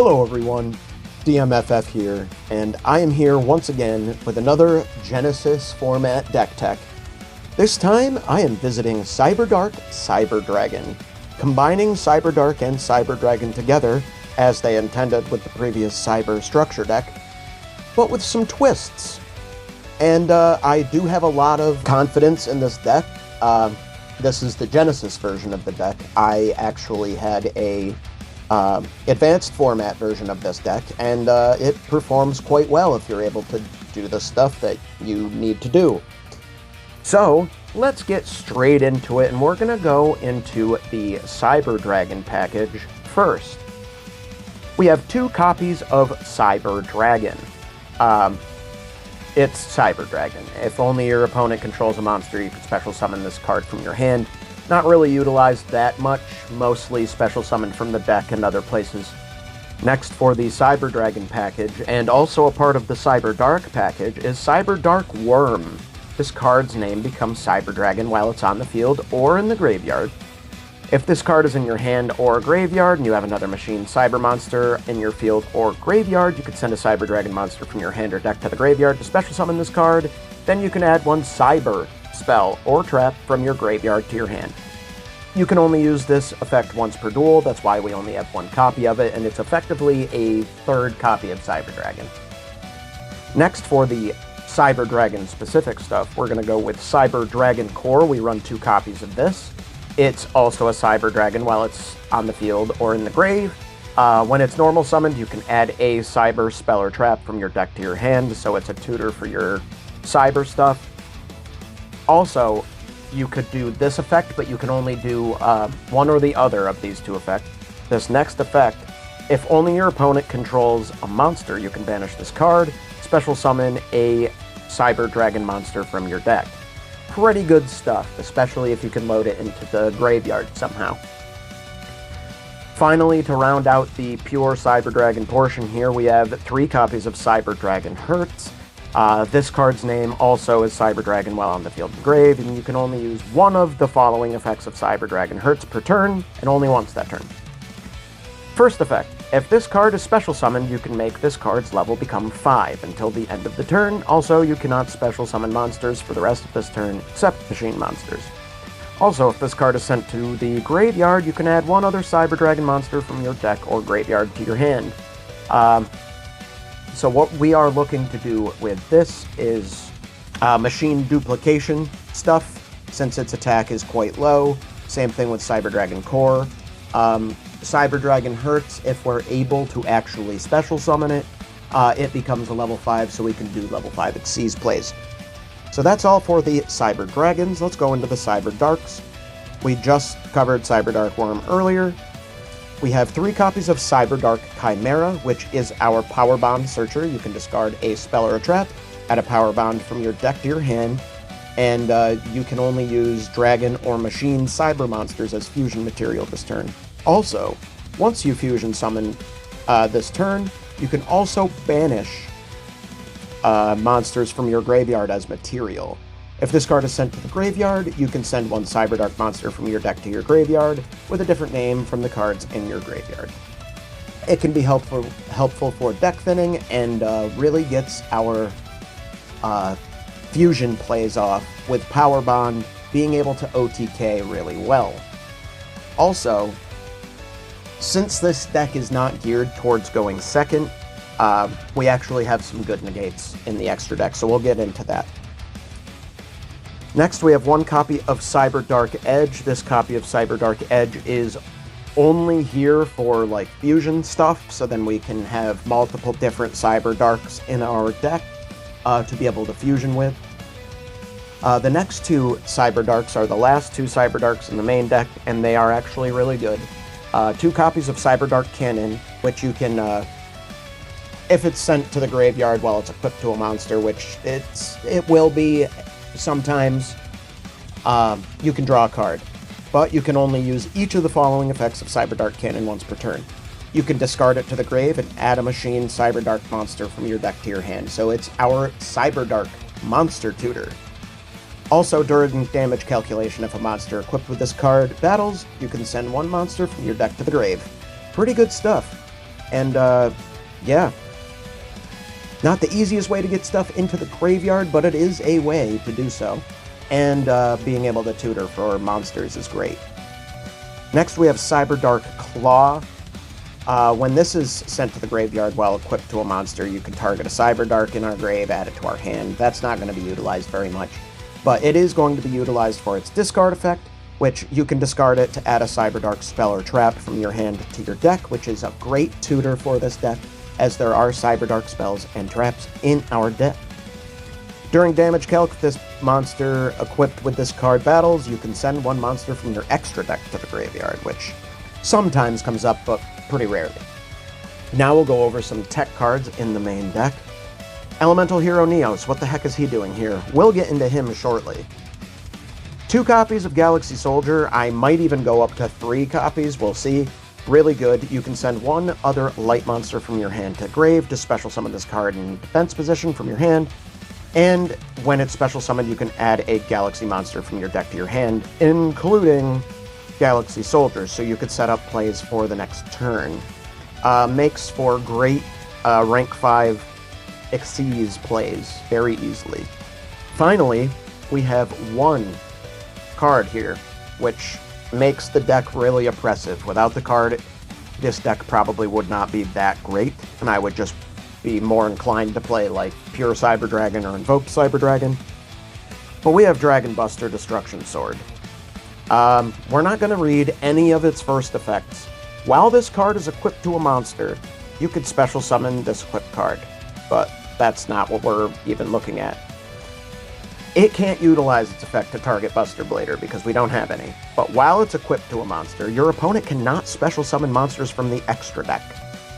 Hello everyone, DMFF here, and I am here once again with another Genesys Format deck tech. This time I am visiting Cyberdark Cyber Dragon, combining Cyberdark and Cyber Dragon together as they intended with the previous Cyber Structure deck, but with some twists. And I do have a lot of confidence in this deck. This is the Genesys version of the deck. I actually had a advanced format version of this deck, and it performs quite well if you're able to do the stuff that you need to do. So let's get straight into it, and we're going to go into the Cyber Dragon package first. We have 2 copies of Cyber Dragon. It's Cyber Dragon. If only your opponent controls a monster, you can special summon this card from your hand. Not really utilized that much, mostly special summoned from the deck and other places. Next, for the Cyber Dragon package, and also a part of the Cyberdark package, is Cyberdark Worm. This card's name becomes Cyber Dragon while it's on the field or in the graveyard. If this card is in your hand or graveyard and you have another machine cyber monster in your field or graveyard, you could send a Cyber Dragon monster from your hand or deck to the graveyard to special summon this card. Then you can add one cyber spell or trap from your graveyard to your hand. You can only use this effect once per duel, that's why we only have 1 copy of it, and it's effectively a 3rd copy of Cyber Dragon. Next, for the Cyber Dragon specific stuff, we're going to go with Cyber Dragon Core. We run 2 copies of this. It's also a Cyber Dragon while it's on the field or in the grave. When it's normal summoned, you can add a cyber spell or trap from your deck to your hand, so it's a tutor for your cyber stuff. Also, you could do this effect, but you can only do one or the other of these 2 effects. This next effect, if only your opponent controls a monster, you can banish this card, special summon a Cyber Dragon monster from your deck. Pretty good stuff, especially if you can load it into the graveyard somehow. Finally, to round out the pure Cyber Dragon portion here, we have 3 copies of Cyber Dragon Hertz. This card's name also is Cyber Dragon while on the field and grave, and you can only use one of the following effects of Cyber Dragon Hertz per turn, and only once that turn. First effect, if this card is special summoned, you can make this card's level become 5 until the end of the turn. Also, you cannot special summon monsters for the rest of this turn, except machine monsters. Also, if this card is sent to the graveyard, you can add one other Cyber Dragon monster from your deck or graveyard to your hand. So what we are looking to do with this is machine duplication stuff, since its attack is quite low. Same thing with Cyber Dragon Core. Cyber Dragon Hertz, if we're able to actually special summon it, it becomes a level 5, so we can do level 5 Xyz plays. So that's all for the Cyber Dragons. Let's go into the Cyber Darks. We just covered Cyberdark Worm earlier. We have 3 copies of Cyberdark Chimera, which is our Power Bond Searcher. You can discard a spell or a trap, add a Power Bond from your deck to your hand, and you can only use Dragon or Machine Cyber monsters as fusion material this turn. Also, once you fusion summon this turn, you can also banish monsters from your graveyard as material. If this card is sent to the graveyard, you can send one Cyberdark monster from your deck to your graveyard with a different name from the cards in your graveyard. It can be helpful for deck thinning and really gets our fusion plays off with Power Bond being able to OTK really well. Also, since this deck is not geared towards going second, we actually have some good negates in the extra deck, so we'll get into that. Next, we have 1 copy of Cyberdark Edge. This copy of Cyberdark Edge is only here for, like, fusion stuff, so then we can have multiple different Cyberdarks in our deck to be able to fusion with. The next 2 Cyberdarks are the last 2 Cyberdarks in the main deck, and they are actually really good. 2 copies of Cyberdark Cannon, which you can, if it's sent to the graveyard while it's equipped to a monster, which it will be sometimes, you can draw a card, but you can only use each of the following effects of Cyberdark Cannon once per turn. You can discard it to the grave and add a machine Cyberdark monster from your deck to your hand, so it's our Cyberdark monster tutor. Also, during damage calculation, if a monster equipped with this card battles, you can send one monster from your deck to the grave. Pretty good stuff. And, yeah. Not the easiest way to get stuff into the graveyard, but it is a way to do so. And being able to tutor for monsters is great. Next we have Cyberdark Claw. When this is sent to the graveyard while equipped to a monster, you can target a Cyberdark in our grave, add it to our hand. That's not going to be utilized very much, but it is going to be utilized for its discard effect, which you can discard it to add a Cyberdark spell or trap from your hand to your deck, which is a great tutor for this deck, as there are Cyberdark spells and traps in our deck. During damage calc, if this monster equipped with this card battles, you can send one monster from your extra deck to the graveyard, which sometimes comes up, but pretty rarely. Now we'll go over some tech cards in the main deck. Elemental Hero Neos, what the heck is he doing here? We'll get into him shortly. 2 copies of Galaxy Soldier, I might even go up to 3 copies, we'll see. Really good. You can send one other light monster from your hand to grave to special summon this card in defense position from your hand, and when it's special summoned, you can add a Galaxy monster from your deck to your hand, including Galaxy Soldiers, so you could set up plays for the next turn. Makes for great rank 5 Xyz plays very easily. Finally, we have 1 card here, which makes the deck really oppressive. Without the card, this deck probably would not be that great, and I would just be more inclined to play like pure Cyber Dragon or Invoked Cyber Dragon. But we have Dragon Buster Destruction Sword. We're not going to read any of its first effects. While this card is equipped to a monster, you could special summon this equipped card, but that's not what we're even looking at. It can't utilize its effect to target Buster Blader because we don't have any, but while it's equipped to a monster, your opponent cannot special summon monsters from the extra deck,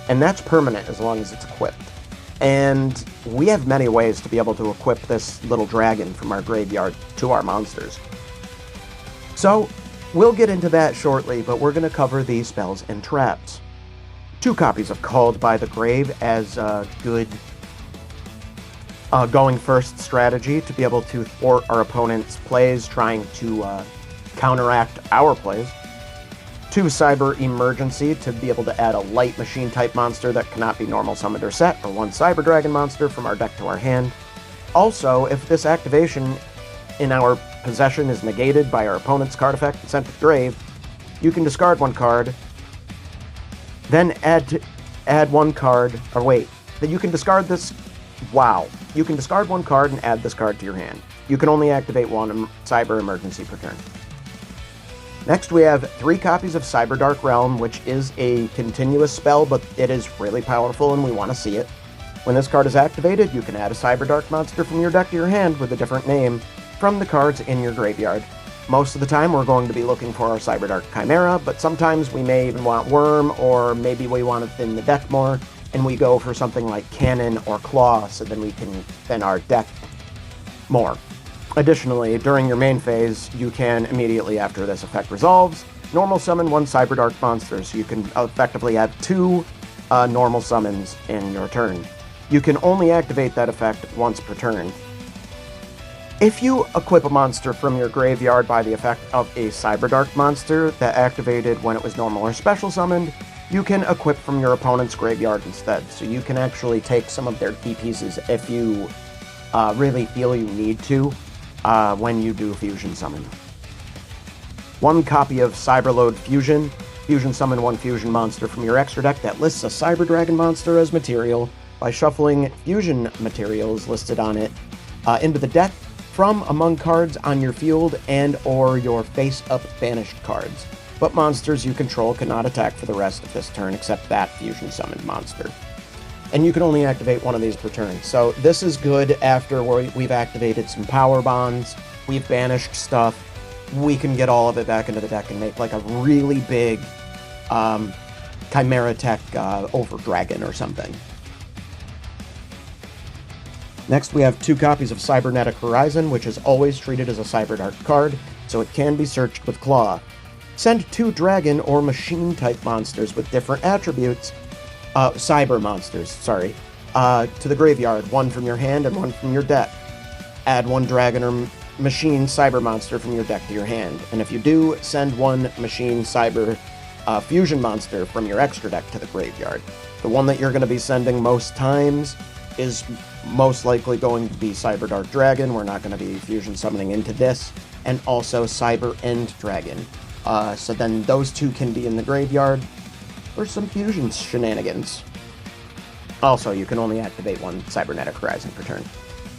and that's permanent as long as it's equipped. And we have many ways to be able to equip this little dragon from our graveyard to our monsters. So, we'll get into that shortly, but we're going to cover these spells and traps. 2 copies of Called by the Grave as a good going first strategy to be able to thwart our opponent's plays, trying to counteract our plays. 2 Cyber Emergency to be able to add a light machine type monster that cannot be normal summoned or set, or 1 Cyber Dragon monster from our deck to our hand. Also, if this activation in our possession is negated by our opponent's card effect and sent to the grave, you can discard 1 card, then add 1 card, or wait, then you can discard this. Wow. You can discard 1 card and add this card to your hand. You can only activate 1 Cyber Emergency per turn. Next we have 3 copies of Cyberdark Realm, which is a continuous spell, but it is really powerful and we want to see it. When this card is activated, you can add a Cyberdark monster from your deck to your hand with a different name from the cards in your graveyard. Most of the time we're going to be looking for our Cyberdark Chimera, but sometimes we may even want Worm, or maybe we want to thin the deck more, and we go for something like Cannon or Claw, so then we can thin our deck more. Additionally, during your main phase, you can, immediately after this effect resolves, normal summon 1 Cyberdark monster, so you can effectively add 2 normal summons in your turn. You can only activate that effect once per turn. If you equip a monster from your graveyard by the effect of a Cyberdark monster that activated when it was normal or special summoned, you can equip from your opponent's graveyard instead, so you can actually take some of their key pieces if you really feel you need to when you do Fusion Summon. 1 copy of Cyberload Fusion. Fusion summon 1 fusion monster from your extra deck that lists a Cyber Dragon monster as material by shuffling fusion materials listed on it into the deck from among cards on your field and or your face-up banished cards. But monsters you control cannot attack for the rest of this turn except that fusion summoned monster. And you can only activate 1 of these per turn. So this is good after we've activated some power bonds, we've banished stuff, we can get all of it back into the deck and make like a really big Chimera Tech over Dragon or something. Next we have 2 copies of Cybernetic Horizon, which is always treated as a Cyberdark card, so it can be searched with Claw. Send 2 Dragon or Machine-type monsters with different attributes, Cyber monsters, sorry, to the graveyard, 1 from your hand and 1 from your deck. Add 1 Dragon or Machine Cyber monster from your deck to your hand, and if you do, send 1 Machine Cyber fusion monster from your extra deck to the graveyard. The one that you're going to be sending most times is most likely going to be Cyberdark Dragon. We're not going to be fusion summoning into this. And also Cyber End Dragon. So then those two can be in the graveyard for some fusion shenanigans. Also, you can only activate one Cybernetic Horizon per turn.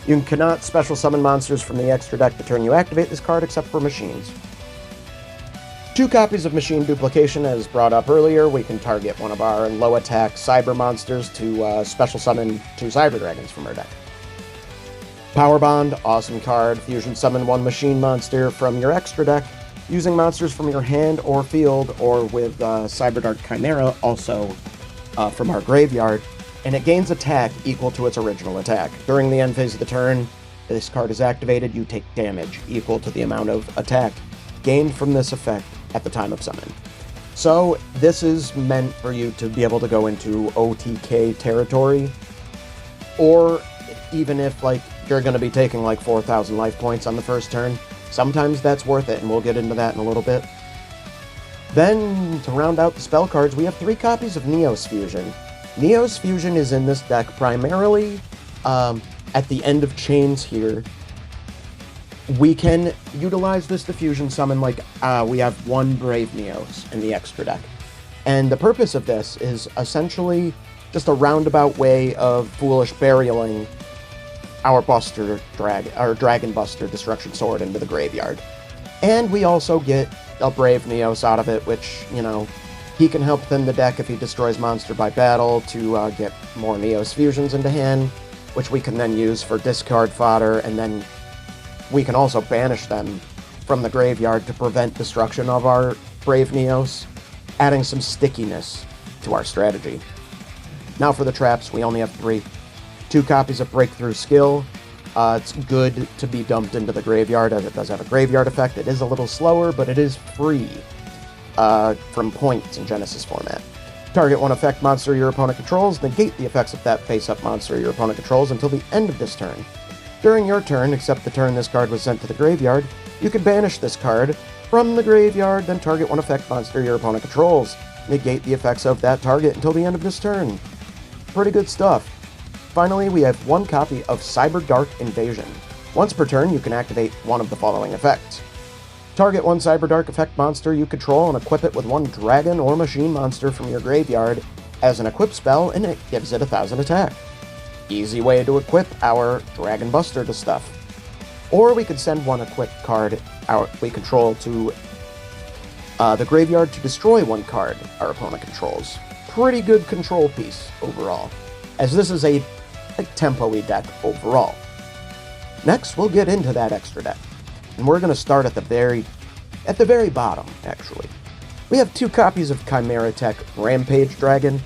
You cannot special summon monsters from the extra deck the turn you activate this card, except for machines. 2 copies of Machine Duplication, as brought up earlier. We can target one of our low attack cyber monsters to special summon 2 Cyber Dragons from our deck. Power Bond, awesome card. Fusion summon 1 machine monster from your extra deck, using monsters from your hand or field, or with Cyberdark Chimera, also from our graveyard. And it gains attack equal to its original attack. During the end phase of the turn, this card is activated, you take damage equal to the amount of attack gained from this effect at the time of summon. So this is meant for you to be able to go into OTK territory, or even if like you're going to be taking like 4,000 life points on the first turn, sometimes that's worth it, and we'll get into that in a little bit. Then, to round out the spell cards, we have 3 copies of Neos Fusion. Neos Fusion is in this deck primarily at the end of chains here. We can utilize this to fusion summon, like we have 1 Brave Neos in the extra deck. And the purpose of this is essentially just a roundabout way of foolish burialing our Dragon Buster Destruction Sword into the graveyard. And we also get a Brave Neos out of it, which, you know, he can help thin the deck if he destroys monster by battle to get more Neos Fusions into hand, which we can then use for discard fodder, and then we can also banish them from the graveyard to prevent destruction of our Brave Neos, adding some stickiness to our strategy. Now for the traps, we only have 3. 2 copies of Breakthrough Skill. It's good to be dumped into the graveyard, as it does have a graveyard effect. It is a little slower, but it is free from points in Genesys Format. Target 1 effect monster your opponent controls, negate the effects of that face-up monster your opponent controls until the end of this turn. During your turn, except the turn this card was sent to the graveyard, you can banish this card from the graveyard, then target 1 effect monster your opponent controls. Negate the effects of that target until the end of this turn. Pretty good stuff. Finally, we have 1 copy of Cyberdark Invasion. Once per turn, you can activate one of the following effects. Target 1 Cyberdark effect monster you control and equip it with 1 dragon or machine monster from your graveyard as an equip spell, and it gives it 1,000 attack. Easy way to equip our Dragon Buster to stuff. Or we could send 1 equipped card we control to the graveyard to destroy 1 card our opponent controls. Pretty good control piece overall, as this is a tempo-y deck overall. Next, we'll get into that extra deck, and we're going to start at the very bottom, actually. We have 2 copies of Chimera Tech Rampage Dragon,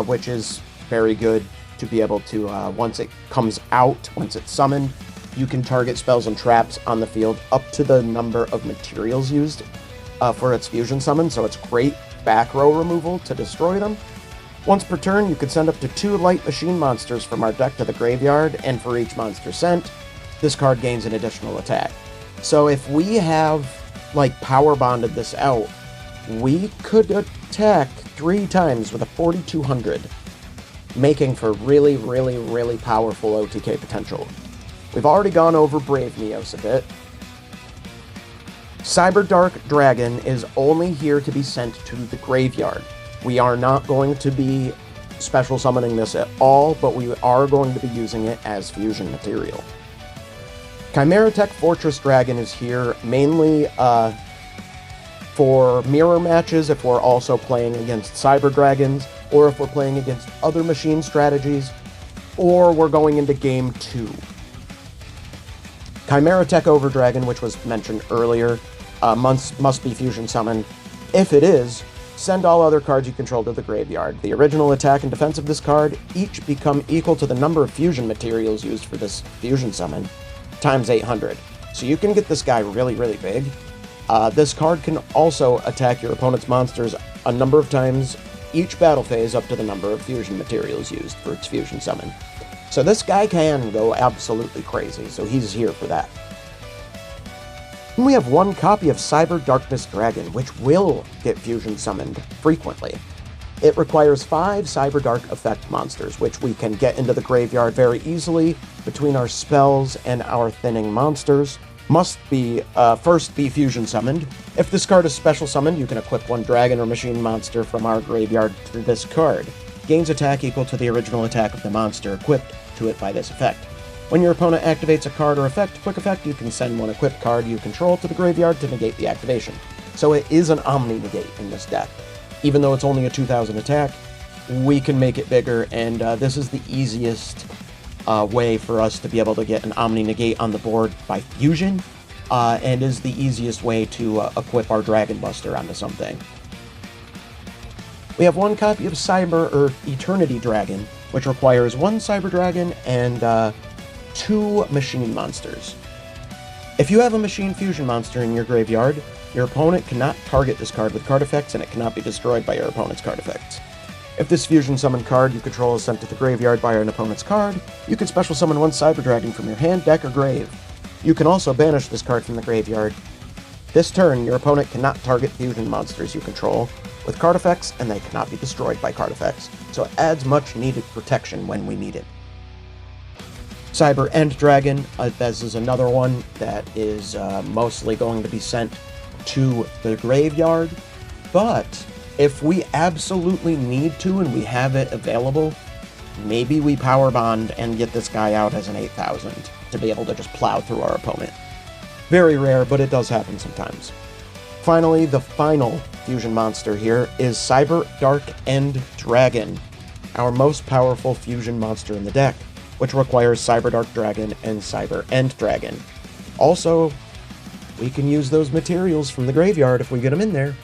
which is very good to be able to, once it comes out, once it's summoned, you can target spells and traps on the field up to the number of materials used for its fusion summon, so it's great back row removal to destroy them. Once per turn, you can send up to 2 light machine monsters from our deck to the graveyard, and for each monster sent, this card gains an additional attack. So if we have, like, power bonded this out, we could attack 3 times with a 4200, making for really, really, really powerful OTK potential. We've already gone over Brave Neos a bit. Cyberdark Dragon is only here to be sent to the graveyard. We are not going to be special summoning this at all, but we are going to be using it as fusion material. Chimera Tech Fortress Dragon is here mainly for mirror matches if we're also playing against Cyber Dragons, or if we're playing against other machine strategies, or we're going into Game 2. Chimera Tech Overdragon, which was mentioned earlier, must be fusion summoned. If it is, send all other cards you control to the graveyard. The original attack and defense of this card each become equal to the number of fusion materials used for this fusion summon, times 800. So you can get this guy really, really big. This card can also attack your opponent's monsters a number of times each battle phase up to the number of fusion materials used for its fusion summon. So this guy can go absolutely crazy, so he's here for that. And we have one copy of Cyberdark Cyber Dragon, which will get fusion summoned frequently. It requires 5 Cyberdark effect monsters, which we can get into the graveyard very easily between our spells and our thinning monsters. Must be first be fusion summoned. If this card is special summoned, you can equip one dragon or machine monster from our graveyard to this card. Gains attack equal to the original attack of the monster equipped to it by this effect. When your opponent activates a card or effect, quick effect, you can send one equipped card you control to the graveyard to negate the activation. So it is an Omni-Negate in this deck. Even though it's only a 2000 attack, we can make it bigger, and this is the easiest way for us to be able to get an Omni-Negate on the board by fusion, and is the easiest way to equip our Dragon Buster onto something. We have one copy of Eternity Dragon, which requires 1 Cyber Dragon and 2 machine monsters. If you have a machine fusion monster in your graveyard, your opponent cannot target this card with card effects, and it cannot be destroyed by your opponent's card effects. If this fusion summon card you control is sent to the graveyard by an opponent's card, you can special summon 1 Cyber Dragon from your hand, deck, or grave. You can also banish this card from the graveyard. This turn, your opponent cannot target fusion monsters you control with card effects, and they cannot be destroyed by card effects, so it adds much needed protection when we need it. Cyber End Dragon, this is another one that is mostly going to be sent to the graveyard, but if we absolutely need to and we have it available, maybe we power bond and get this guy out as an 8000 to be able to just plow through our opponent. Very rare, but it does happen sometimes. Finally, the final fusion monster here is Cyberdark End Dragon, our most powerful fusion monster in the deck, which requires Cyberdark Dragon and Cyber End Dragon. Also, we can use those materials from the graveyard if we get them in there.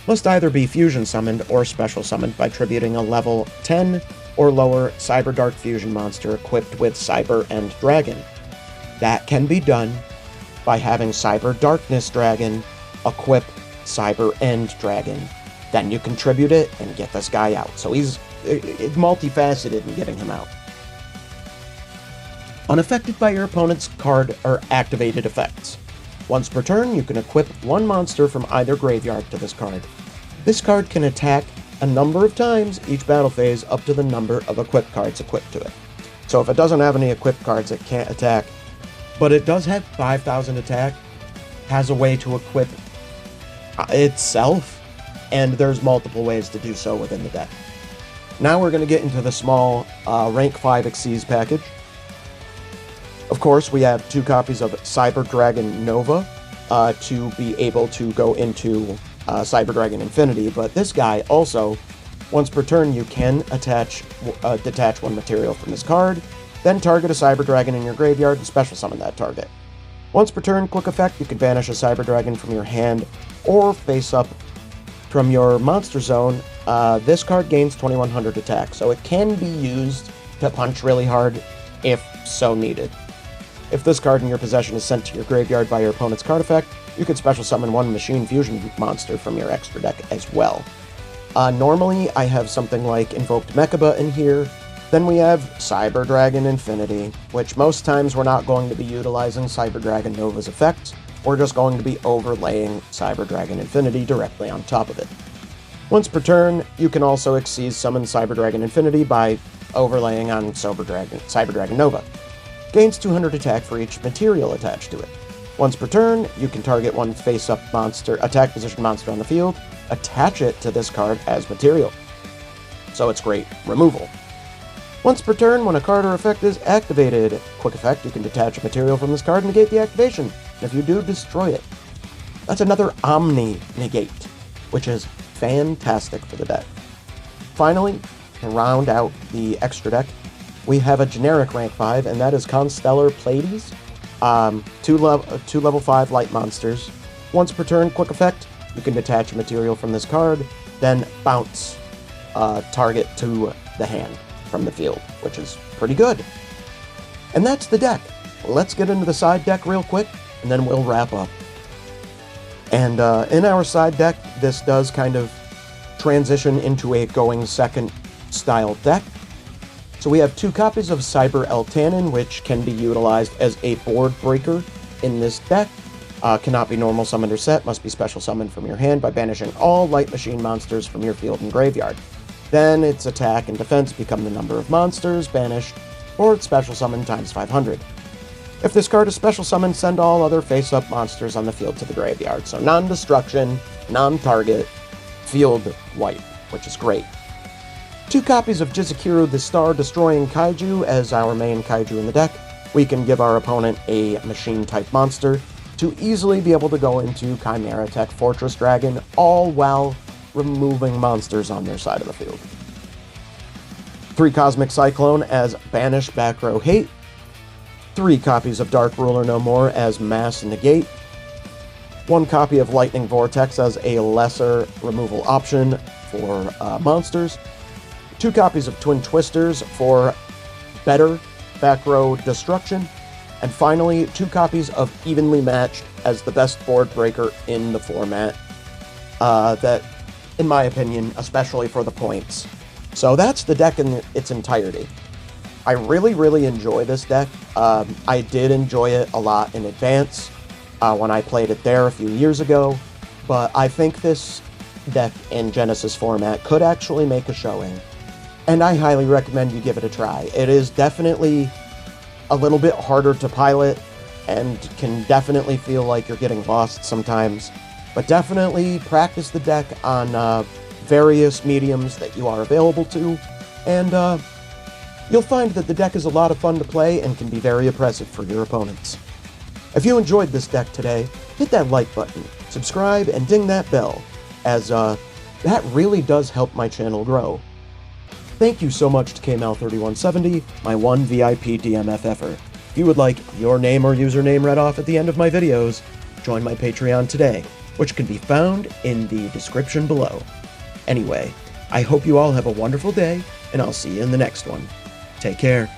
Must either be fusion summoned or special summoned by tributing a level 10 or lower Cyberdark fusion monster equipped with Cyber End Dragon. That can be done by having Cyber Darkness Dragon equip Cyber End Dragon. Then you contribute it and get this guy out. So he's multifaceted in getting him out. Unaffected by your opponent's card or activated effects. Once per turn, you can equip 1 monster from either graveyard to this card. This card can attack a number of times each battle phase up to the number of equipped cards equipped to it. So if it doesn't have any equipped cards, it can't attack. But it does have 5000 attack, has a way to equip itself, and there's multiple ways to do so within the deck. Now we're going to get into the small rank 5 Xyz package. Of course, we have 2 copies of Cyber Dragon Nova to be able to go into Cyber Dragon Infinity, but this guy also, once per turn, you can detach 1 material from this card, then target a Cyber Dragon in your graveyard and special summon that target. Once per turn, quick effect, you can banish a Cyber Dragon from your hand or face up from your monster zone. This card gains 2100 attack, so it can be used to punch really hard if so needed. If this card in your possession is sent to your graveyard by your opponent's card effect, you can special summon 1 machine fusion monster from your extra deck as well. Normally, I have something like Invoked Mechaba in here. Then we have Cyber Dragon Infinity, which most times we're not going to be utilizing Cyber Dragon Nova's effects. We're just going to be overlaying Cyber Dragon Infinity directly on top of it. Once per turn, you can also Xyz summon Cyber Dragon Infinity by overlaying on Cyber Dragon Nova. Gains 200 attack for each material attached to it. Once per turn, you can target 1 face-up monster, attack position monster on the field, attach it to this card as material. So it's great removal. Once per turn, when a card or effect is activated, quick effect, you can detach a material from this card and negate the activation. And if you do, destroy it. That's another Omni-Negate, which is fantastic for the deck. Finally, to round out the extra deck, we have a generic rank 5, and that is Constellar Pleiades. 2 level 5 light monsters. Once per turn, quick effect, you can detach a material from this card, then bounce target to the hand from the field, which is pretty good. And that's the deck. Let's get into the side deck real quick, and then we'll wrap up. And in our side deck, this does kind of transition into a going second style deck. So we have 2 copies of Cyber Eltanin, which can be utilized as a board breaker in this deck. Cannot be normal summoned or set, must be special summoned from your hand by banishing all light machine monsters from your field and graveyard. Then its attack and defense become the number of monsters banished, or its special summon times 500. If this card is special summoned, send all other face-up monsters on the field to the graveyard. So non-destruction, non-target, field wipe, which is great. 2 copies of Jizukiru the Star-Destroying Kaiju as our main Kaiju in the deck. We can give our opponent a machine-type monster to easily be able to go into Chimera Tech Fortress Dragon, all while removing monsters on their side of the field. 3 Cosmic Cyclone as Banish Back Row Hate. 3 copies of Dark Ruler No More as Mass Negate. 1 copy of Lightning Vortex as a lesser removal option for monsters. 2 copies of Twin Twisters for better back row destruction. And finally, 2 copies of Evenly Matched as the best board breaker in the format. That, in my opinion, especially for the points. So that's the deck in its entirety. I really enjoy this deck. I did enjoy it a lot in advance when I played it there a few years ago, but I think this deck in Genesys format could actually make a showing, and I highly recommend you give it a try. It is definitely a little bit harder to pilot, and can definitely feel like you're getting lost sometimes, but definitely practice the deck on various mediums that you are available to, and you'll find that the deck is a lot of fun to play and can be very oppressive for your opponents. If you enjoyed this deck today, hit that like button, subscribe, and ding that bell, as that really does help my channel grow. Thank you so much to KMal3170, my one VIP DMFFer. If you would like your name or username read off at the end of my videos, join my Patreon today, which can be found in the description below. Anyway, I hope you all have a wonderful day, and I'll see you in the next one. Take care.